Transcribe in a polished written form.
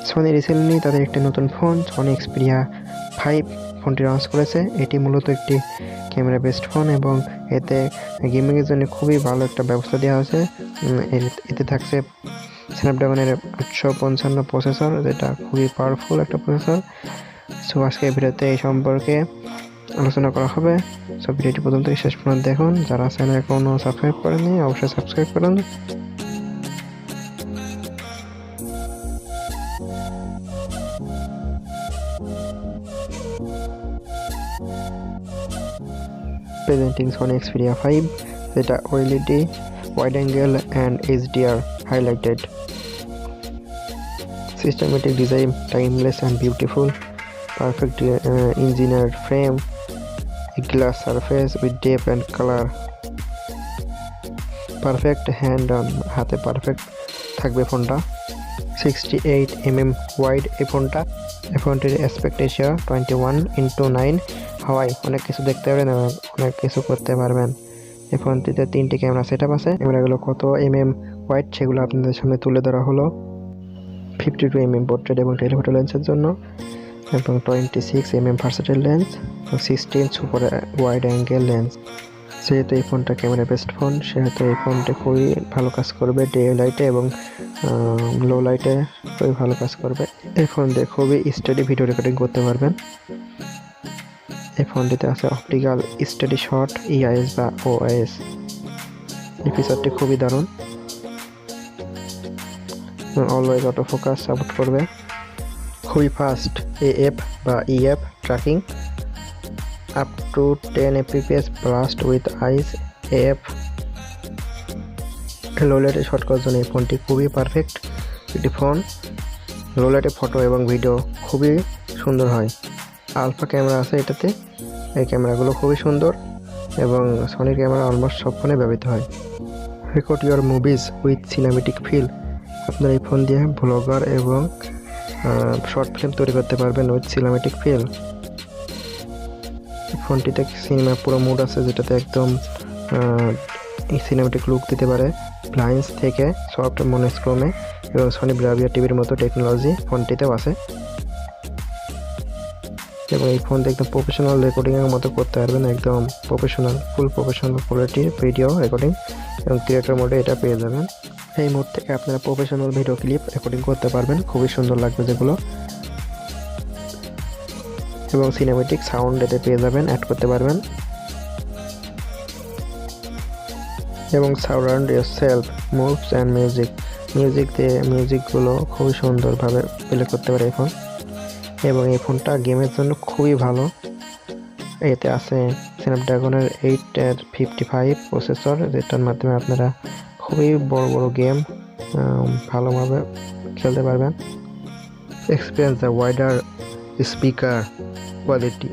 Sony recently তাদের একটি নতুন ফোন সনি এক্সপিরিয়া 5 ফোনটি লঞ্চ করেছে। এটি মূলত একটি ক্যামেরা বেসড ফোন এবং এতে গেমিংয়ের জন্য খুবই ভালো একটা ব্যবস্থা দেওয়া হয়েছে। এতে থাকছে স্ন্যাপড্রাগনের 855 প্রসেসর, যেটা খুবই পাওয়ারফুল একটা প্রসেসর। সো আজকে ভিডিওতে এই সম্পর্কে আলোচনা করা হবে। সো ভিডিওটি প্রথম থেকে শেষ পর্যন্ত দেখুন। যারা চ্যানেল এখনো সাবস্ক্রাইব করেননি অবশ্যই সাবস্ক্রাইব করুন। Presenting Sony Xperia 5, যেটা OLED, wide angle and HDR highlighted. Systematic design, timeless and beautiful. Perfect engineered frame, a glass surface with depth and color. Perfect hand on, হাতে পারফেক্ট থাকবে ফোনটা। 68mm wide এই ফোনটির aspect ratio 21:9 হওয়ায় অনেক কিছু দেখতে পারবেন এবং অনেক কিছু করতে পারবেন। এই ফোনটিতে 3টি ক্যামেরা সেটআপ আছে। ক্যামেরাগুলো কত ওয়াইড সেগুলো আপনাদের সামনে তুলে ধরা হলো। 52mm পোর্ট্রেট এবং টেলিফোটো লেন্সের জন্য এবং 26mm ভার্সেটাইল লেন্স এবং 16 সুপার ওয়াইড অ্যাঙ্গেল লেন্স। যেহেতু এই ফোনটা ক্যামেরা বেসড ফোন, সেহেতু এই ফোনটা খুবই ভালো কাজ করবে ডে লাইটে এবং লো লাইটে খুবই ভালো কাজ করবে। এই ফোন দিয়ে খুবই স্টাডি ভিডিও রেকর্ডিং করতে পারবেন। এই ফোনটিতে আছে অপটিক্যাল স্টাডি শট EIS বা OIS। এই ফিচারটি খুবই দারুণ। অলওয়েজ অটো ফোকাস সাপোর্ট করবে। খুবই ফাস্ট AF বা EF tracking, up to 10 fps burst with eyes AF। Low লাইটে শট করার জন্য এই ফোনটি খুবই পারফেক্ট একটি ফোন। লো লাইটে ফটো এবং ভিডিও খুবই সুন্দর হয়। আলফা ক্যামেরা আছে এটাতে। এই ক্যামেরাগুলো খুবই সুন্দর এবং সনির ক্যামেরা অলমোস্ট সব ফোনে ব্যবহৃত হয়। Record your movies with cinematic feel, আপনার এই ফোন দিয়ে ব্লগার এবং শর্ট ফিল্ম তৈরি করতে পারবেন উইথ সিনেমেটিক ফিল। ফোনটিতে সিনেমা পুরো মুড আছে, যেটাতে একদম সিনেমেটিক লুক দিতে পারে। ব্লাইন্ডস থেকে সফট মনোক্রোমে এবং সনি ব্রাভিয়া টিভির মতো টেকনোলজি ফোনটিতেও আছে এবং এই ফোন একদম প্রফেশনাল রেকর্ডিংয়ের মতো করতে পারবেন। একদম ফুল প্রফেশনাল কোয়ালিটির ভিডিও রেকর্ডিং এবং ক্রিয়েটর মোডে এটা পেয়ে যাবেন। এই মোড থেকে আপনারা প্রফেশনাল ভিডিও ক্লিপ রেকর্ডিং করতে পারবেন, খুবই সুন্দর লাগবে যেগুলো, এবং সিনেমেটিক সাউন্ড এতে পেয়ে যাবেন, অ্যাড করতে পারবেন। এবং সারাউন্ড ইয়োরসেলফ মুভস অ্যান্ড মিউজিকগুলো খুবই সুন্দরভাবে প্লে করতে পারে এই ফোন। এবং এই ফোনটা গেমের জন্য খুবই ভালো। এতে আছে স্ন্যাপড্রাগনের 855 প্রসেসর, যেটার মাধ্যমে আপনারা খুবই বড় গেম ভালোভাবে খেলতে পারবেন। Experience the wider speaker quality